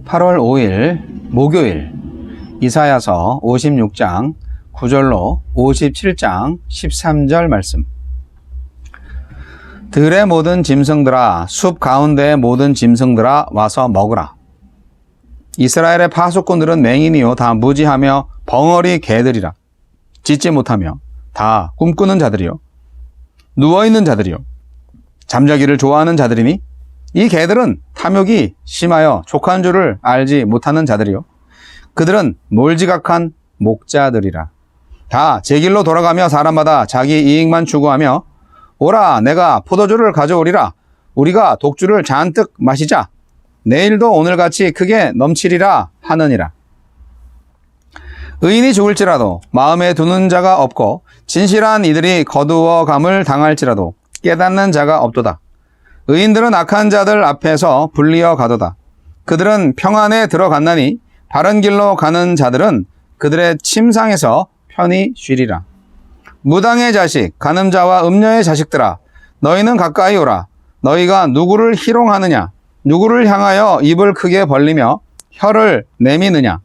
8월 5일 목요일 이사야서 56장 9절로 57장 13절 말씀. 들의 모든 짐승들아, 숲 가운데의 모든 짐승들아, 와서 먹으라. 이스라엘의 파수꾼들은 맹인이요 다 무지하며 벙어리 개들이라. 짖지 못하며 다 꿈꾸는 자들이요 누워있는 자들이요 잠자기를 좋아하는 자들이니 이 개들은 탐욕이 심하여 족한 줄을 알지 못하는 자들이요 그들은 몰지각한 목자들이라. 다 제 길로 돌아가며 사람마다 자기 이익만 추구하며 오라 내가 포도주를 가져오리라. 우리가 독주를 잔뜩 마시자. 내일도 오늘같이 크게 넘치리라 하느니라. 의인이 죽을지라도 마음에 두는 자가 없고 진실한 이들이 거두어감을 당할지라도 깨닫는 자가 없도다. 의인들은 악한 자들 앞에서 불리어 가도다. 그들은 평안에 들어갔나니 바른 길로 가는 자들은 그들의 침상에서 편히 쉬리라. 무당의 자식, 간음자와 음녀의 자식들아, 너희는 가까이 오라. 너희가 누구를 희롱하느냐? 누구를 향하여 입을 크게 벌리며 혀를 내미느냐?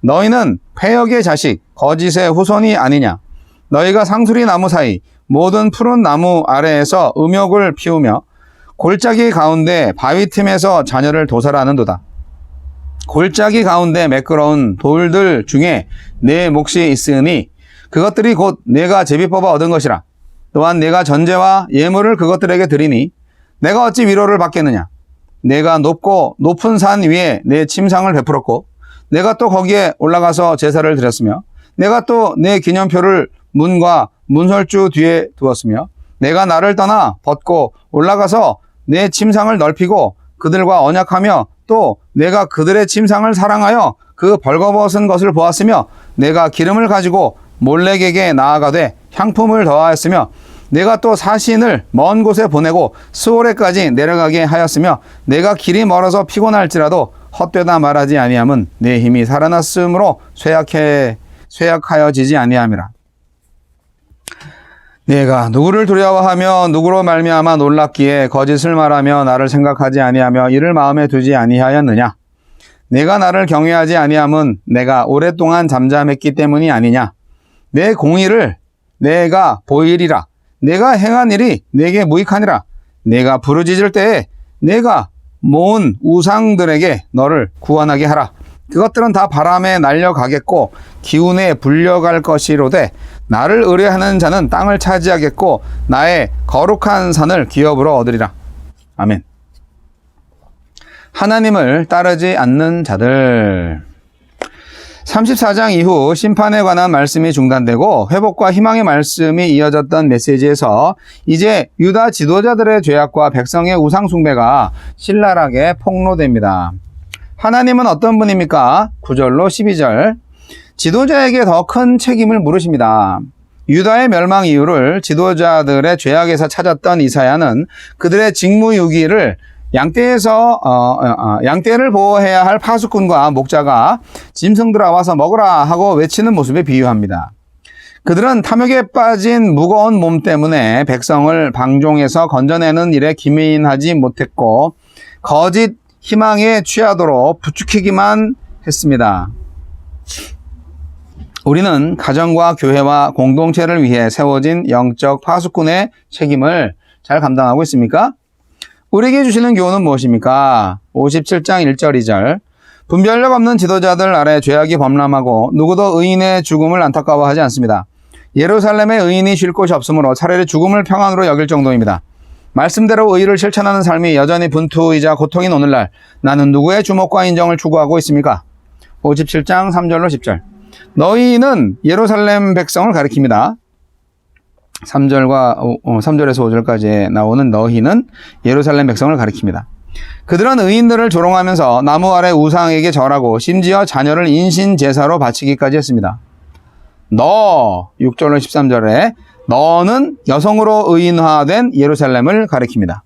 너희는 패역의 자식, 거짓의 후손이 아니냐? 너희가 상수리 나무 사이 모든 푸른 나무 아래에서 음욕을 피우며 골짜기 가운데 바위 틈에서 자녀를 도살하는도다. 골짜기 가운데 매끄러운 돌들 중에 내 몫이 있으니 그것들이 곧 내가 제비 뽑아 얻은 것이라. 또한 내가 전제와 예물을 그것들에게 드리니 내가 어찌 위로를 받겠느냐? 내가 높고 높은 산 위에 내 침상을 베풀었고 내가 또 거기에 올라가서 제사를 드렸으며 내가 또 내 기념표를 문과 문설주 뒤에 두었으며 내가 나를 떠나 벗고 올라가서 내 침상을 넓히고 그들과 언약하며 또 내가 그들의 침상을 사랑하여 그 벌거벗은 것을 보았으며 내가 기름을 가지고 몰렉에게 나아가되 향품을 더하였으며 내가 또 사신을 먼 곳에 보내고 스오레까지 내려가게 하였으며 내가 길이 멀어서 피곤할지라도 헛되다 말하지 아니함은 내 힘이 살아났으므로 쇠약하여지지 아니함이라. 내가 누구를 두려워하며 누구로 말미암아 놀랍기에 거짓을 말하며 나를 생각하지 아니하며 이를 마음에 두지 아니하였느냐? 내가 나를 경외하지 아니함은 내가 오랫동안 잠잠했기 때문이 아니냐? 내 공의를 내가 보이리라. 내가 행한 일이 내게 무익하니라. 내가 부르짖을 때에 내가 모은 우상들에게 너를 구원하게 하라. 그것들은 다 바람에 날려가겠고 기운에 불려갈 것이로되 나를 의뢰하는 자는 땅을 차지하겠고 나의 거룩한 산을 기업으로 얻으리라. 아멘. 하나님을 따르지 않는 자들. 34장 이후 심판에 관한 말씀이 중단되고 회복과 희망의 말씀이 이어졌던 메시지에서 이제 유다 지도자들의 죄악과 백성의 우상 숭배가 신랄하게 폭로됩니다. 하나님은 어떤 분입니까? 9절로 12절. 지도자에게 더 큰 책임을 물으십니다. 유다의 멸망 이유를 지도자들의 죄악에서 찾았던 이사야는 그들의 직무유기를 양떼를 보호해야 할 파수꾼과 목자가 짐승들아 와서 먹으라 하고 외치는 모습에 비유합니다. 그들은 탐욕에 빠진 무거운 몸 때문에 백성을 방종에서 건져내는 일에 기민하지 못했고 거짓 희망에 취하도록 부추기기만 했습니다. 우리는 가정과 교회와 공동체를 위해 세워진 영적 파수꾼의 책임을 잘 감당하고 있습니까? 우리에게 주시는 교훈은 무엇입니까? 57장 1절 2절. 분별력 없는 지도자들 아래 죄악이 범람하고 누구도 의인의 죽음을 안타까워하지 않습니다. 예루살렘에 의인이 쉴 곳이 없으므로 차라리 죽음을 평안으로 여길 정도입니다. 말씀대로 의의를 실천하는 삶이 여전히 분투이자 고통인 오늘날 나는 누구의 주목과 인정을 추구하고 있습니까? 57장 3절로 10절. 너희는 예루살렘 백성을 가리킵니다. 3절에서 5절까지 나오는 너희는 예루살렘 백성을 가리킵니다. 그들은 의인들을 조롱하면서 나무 아래 우상에게 절하고 심지어 자녀를 인신 제사로 바치기까지 했습니다. 6절로 13절에 너는 여성으로 의인화된 예루살렘을 가리킵니다.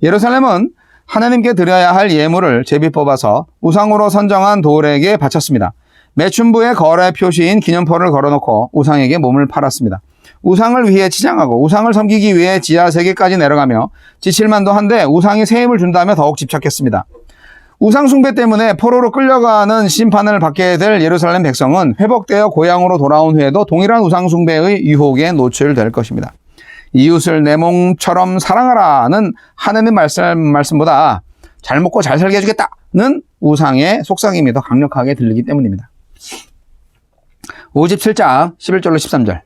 예루살렘은 하나님께 드려야 할 예물을 제비 뽑아서 우상으로 선정한 돌에게 바쳤습니다. 매춘부의 거래 표시인 기념표를 걸어놓고 우상에게 몸을 팔았습니다. 우상을 위해 치장하고 우상을 섬기기 위해 지하 세계까지 내려가며 지칠만도 한데 우상이 새 힘을 준다며 더욱 집착했습니다. 우상숭배 때문에 포로로 끌려가는 심판을 받게 될 예루살렘 백성은 회복되어 고향으로 돌아온 후에도 동일한 우상숭배의 유혹에 노출될 것입니다. 이웃을 내 몸처럼 사랑하라는 하나님의 말씀보다 잘 먹고 잘 살게 해주겠다는 우상의 속삭임이 더 강력하게 들리기 때문입니다. 57장 11절로 13절.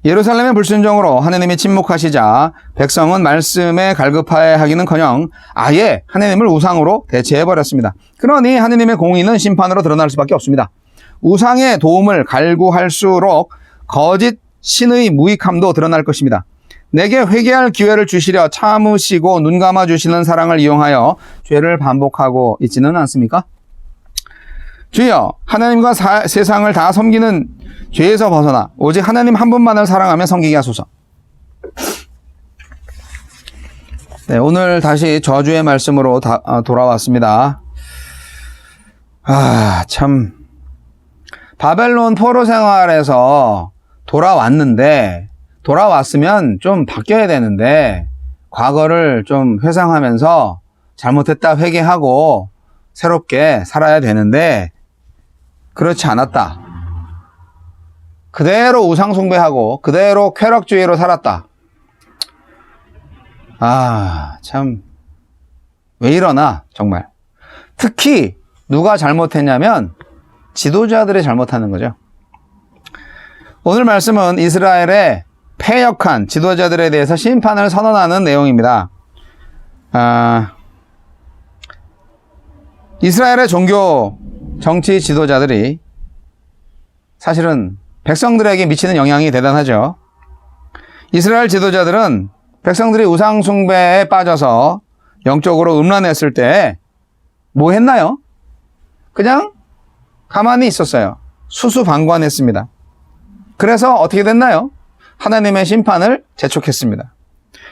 예루살렘의 불순종으로 하나님이 침묵하시자 백성은 말씀에 갈급하기는커녕 아예 하나님을 우상으로 대체해버렸습니다. 그러니 하나님의 공의는 심판으로 드러날 수밖에 없습니다. 우상의 도움을 갈구할수록 거짓 신의 무익함도 드러날 것입니다. 내게 회개할 기회를 주시려 참으시고 눈 감아주시는 사랑을 이용하여 죄를 반복하고 있지는 않습니까? 주여, 하나님과 세상을 다 섬기는 죄에서 벗어나 오직 하나님 한 분만을 사랑하며 섬기게 하소서. 네, 오늘 다시 저주의 말씀으로 돌아왔습니다. 참 바벨론 포로 생활에서 돌아왔으면 좀 바뀌어야 되는데 과거를 좀 회상하면서 잘못했다 회개하고 새롭게 살아야 되는데 그렇지 않았다. 그대로 우상숭배하고 그대로 쾌락주의로 살았다. 참 왜 이러나 정말. 특히 누가 잘못했냐면 지도자들이 잘못하는 거죠. 오늘 말씀은 이스라엘의 패역한 지도자들에 대해서 심판을 선언하는 내용입니다. 이스라엘의 종교 정치 지도자들이 사실은 백성들에게 미치는 영향이 대단하죠. 이스라엘 지도자들은 백성들이 우상숭배에 빠져서 영적으로 음란했을 때 뭐 했나요? 그냥 가만히 있었어요. 수수방관했습니다. 그래서 어떻게 됐나요? 하나님의 심판을 재촉했습니다.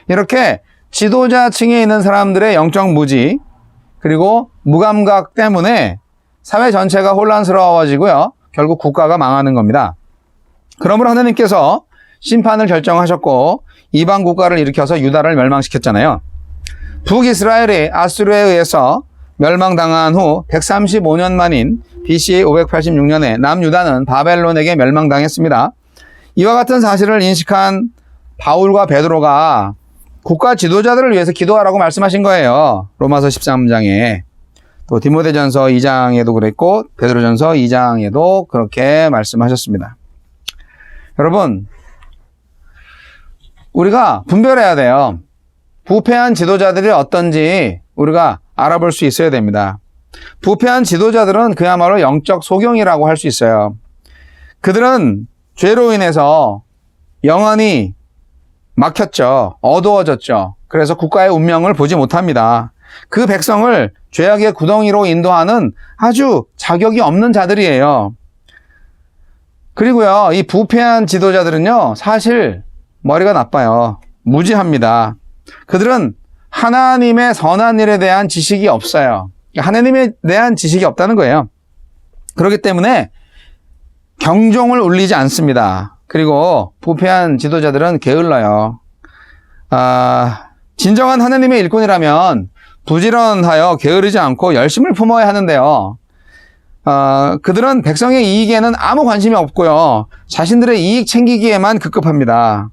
이렇게 지도자층에 있는 사람들의 영적 무지 그리고 무감각 때문에 사회 전체가 혼란스러워지고요. 결국 국가가 망하는 겁니다. 그러므로 하나님께서 심판을 결정하셨고 이방 국가를 일으켜서 유다를 멸망시켰잖아요. 북이스라엘이 아수르에 의해서 멸망당한 후 135년 만인 BC 586년에 남유다는 바벨론에게 멸망당했습니다. 이와 같은 사실을 인식한 바울과 베드로가 국가 지도자들을 위해서 기도하라고 말씀하신 거예요. 로마서 13장에. 또 디모데전서 2장에도 그랬고 베드로전서 2장에도 그렇게 말씀하셨습니다. 여러분, 우리가 분별해야 돼요. 부패한 지도자들이 어떤지 우리가 알아볼 수 있어야 됩니다. 부패한 지도자들은 그야말로 영적 소경이라고 할 수 있어요. 그들은 죄로 인해서 영안이 막혔죠. 어두워졌죠. 그래서 국가의 운명을 보지 못합니다. 그 백성을 죄악의 구덩이로 인도하는 아주 자격이 없는 자들이에요. 그리고요, 이 부패한 지도자들은요, 사실 머리가 나빠요. 무지합니다. 그들은 하나님의 선한 일에 대한 지식이 없어요. 하나님에 대한 지식이 없다는 거예요. 그렇기 때문에 경종을 울리지 않습니다. 그리고 부패한 지도자들은 게을러요. 진정한 하나님의 일꾼이라면 부지런하여 게으르지 않고 열심을 품어야 하는데요. 그들은 백성의 이익에는 아무 관심이 없고요. 자신들의 이익 챙기기에만 급급합니다.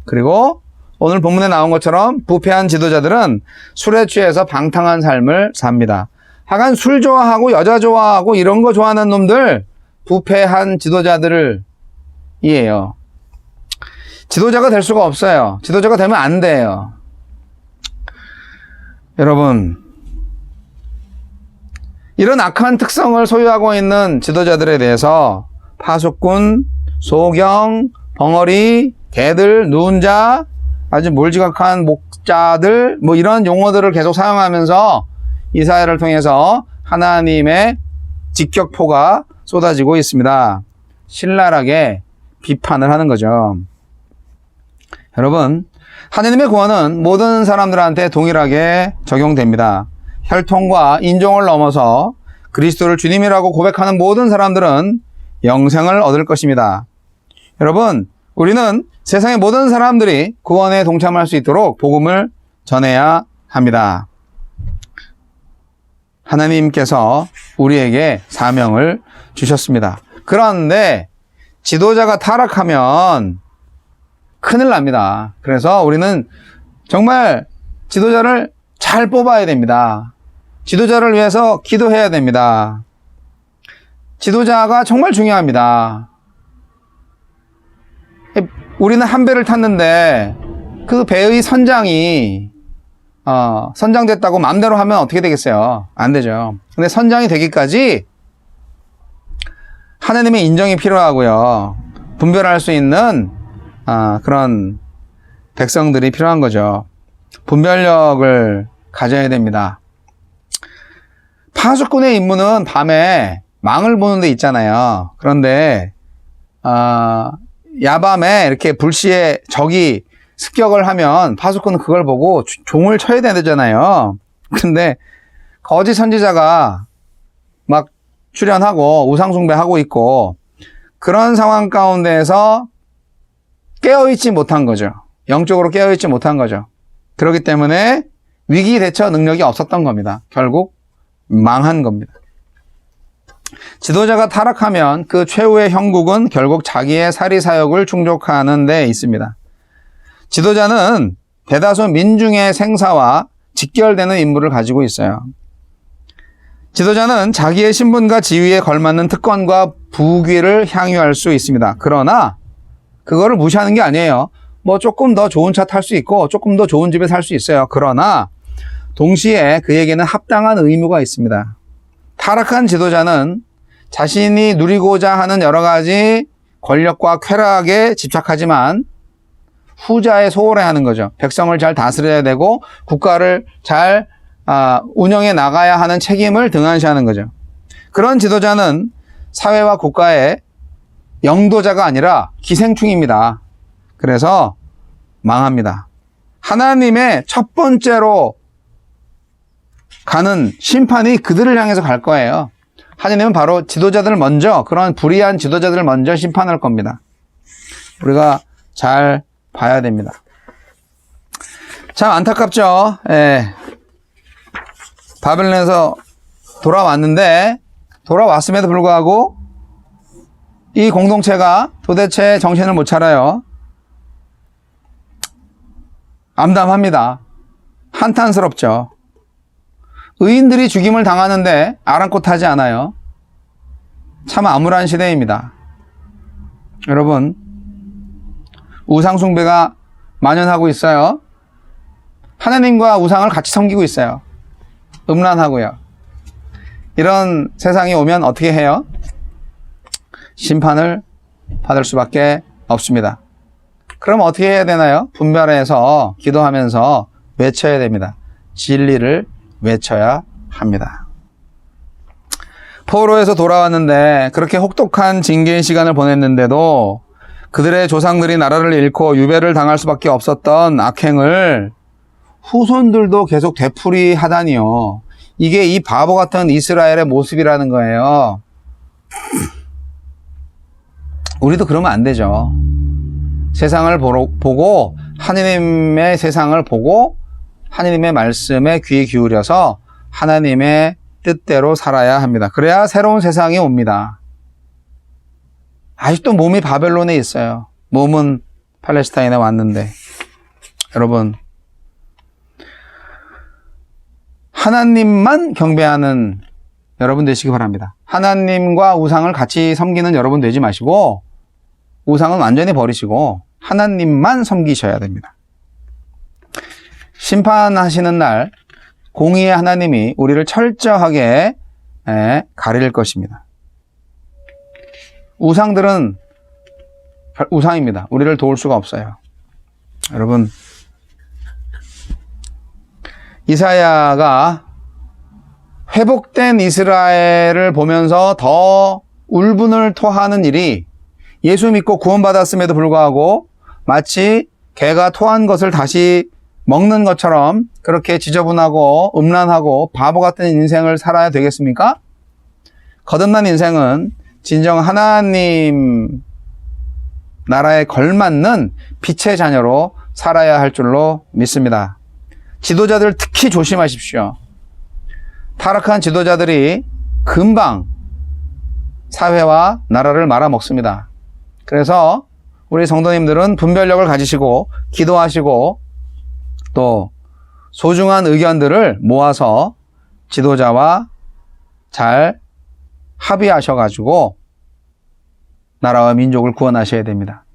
그리고 오늘 본문에 나온 것처럼 부패한 지도자들은 술에 취해서 방탕한 삶을 삽니다. 하간 술 좋아하고 여자 좋아하고 이런 거 좋아하는 놈들 부패한 지도자들이에요. 지도자가 될 수가 없어요. 지도자가 되면 안 돼요. 여러분, 이런 악한 특성을 소유하고 있는 지도자들에 대해서 파수꾼, 소경, 벙어리, 개들, 누운 자, 아주 몰지각한 목자들, 뭐 이런 용어들을 계속 사용하면서 이사야를 통해서 하나님의 직격포가 쏟아지고 있습니다. 신랄하게 비판을 하는 거죠. 여러분, 하나님의 구원은 모든 사람들한테 동일하게 적용됩니다. 혈통과 인종을 넘어서 그리스도를 주님이라고 고백하는 모든 사람들은 영생을 얻을 것입니다. 여러분, 우리는 세상의 모든 사람들이 구원에 동참할 수 있도록 복음을 전해야 합니다. 하나님께서 우리에게 사명을 주셨습니다. 그런데 지도자가 타락하면 큰일 납니다. 그래서 우리는 정말 지도자를 잘 뽑아야 됩니다. 지도자를 위해서 기도해야 됩니다. 지도자가 정말 중요합니다. 우리는 한 배를 탔는데 그 배의 선장이 선장됐다고 마음대로 하면 어떻게 되겠어요? 안 되죠. 근데 선장이 되기까지 하나님의 인정이 필요하고요. 분별할 수 있는 그런 백성들이 필요한 거죠. 분별력을 가져야 됩니다. 파수꾼의 임무는 밤에 망을 보는 데 있잖아요. 그런데 야밤에 이렇게 불시에 적이 습격을 하면 파수꾼은 그걸 보고 종을 쳐야 되잖아요. 근데 거짓 선지자가 막 출연하고 우상숭배하고 있고 그런 상황 가운데에서 깨어있지 못한 거죠. 영적으로 깨어있지 못한 거죠. 그렇기 때문에 위기 대처 능력이 없었던 겁니다. 결국 망한 겁니다. 지도자가 타락하면 그 최후의 형국은 결국 자기의 사리사욕을 충족하는 데 있습니다. 지도자는 대다수 민중의 생사와 직결되는 임무를 가지고 있어요. 지도자는 자기의 신분과 지위에 걸맞는 특권과 부귀를 향유할 수 있습니다. 그러나 그거를 무시하는 게 아니에요. 뭐 조금 더 좋은 차 탈 수 있고 조금 더 좋은 집에 살 수 있어요. 그러나 동시에 그에게는 합당한 의무가 있습니다. 타락한 지도자는 자신이 누리고자 하는 여러 가지 권력과 쾌락에 집착하지만 후자에 소홀해하는 거죠. 백성을 잘 다스려야 되고 국가를 잘 운영해 나가야 하는 책임을 등한시하는 거죠. 그런 지도자는 사회와 국가의 영도자가 아니라 기생충입니다. 그래서 망합니다. 하나님의 첫 번째로 가는 심판이 그들을 향해서 갈 거예요. 하나님은 바로 지도자들을 먼저, 그런 불의한 지도자들을 먼저 심판할 겁니다. 우리가 잘 봐야 됩니다. 참 안타깝죠. 바벨론에서 돌아왔는데 돌아왔음에도 불구하고 이 공동체가 도대체 정신을 못 차려요. 암담합니다. 한탄스럽죠. 의인들이 죽임을 당하는데 아랑곳하지 않아요. 참 암울한 시대입니다. 여러분, 우상숭배가 만연하고 있어요. 하나님과 우상을 같이 섬기고 있어요. 음란하고요. 이런 세상이 오면 어떻게 해요? 심판을 받을 수밖에 없습니다. 그럼 어떻게 해야 되나요? 분별해서 기도하면서 외쳐야 됩니다. 진리를 외쳐야 합니다. 포로에서 돌아왔는데 그렇게 혹독한 징계의 시간을 보냈는데도 그들의 조상들이 나라를 잃고 유배를 당할 수밖에 없었던 악행을 후손들도 계속 되풀이하다니요. 이게 이 바보 같은 이스라엘의 모습이라는 거예요. 우리도 그러면 안 되죠. 세상을 보고 하나님의 세상을 보고 하나님의 말씀에 귀 기울여서 하나님의 뜻대로 살아야 합니다. 그래야 새로운 세상이 옵니다. 아직도 몸이 바벨론에 있어요. 몸은 팔레스타인에 왔는데. 여러분, 하나님만 경배하는 여러분 되시기 바랍니다. 하나님과 우상을 같이 섬기는 여러분 되지 마시고 우상은 완전히 버리시고 하나님만 섬기셔야 됩니다. 심판하시는 날 공의의 하나님이 우리를 철저하게 가릴 것입니다. 우상들은 우상입니다. 우리를 도울 수가 없어요. 여러분, 이사야가 회복된 이스라엘을 보면서 더 울분을 토하는 일이 예수 믿고 구원받았음에도 불구하고 마치 개가 토한 것을 다시 먹는 것처럼 그렇게 지저분하고 음란하고 바보 같은 인생을 살아야 되겠습니까? 거듭난 인생은 진정 하나님 나라에 걸맞는 빛의 자녀로 살아야 할 줄로 믿습니다. 지도자들 특히 조심하십시오. 타락한 지도자들이 금방 사회와 나라를 말아먹습니다. 그래서 우리 성도님들은 분별력을 가지시고 기도하시고 또 소중한 의견들을 모아서 지도자와 잘 합의하셔가지고 나라와 민족을 구원하셔야 됩니다.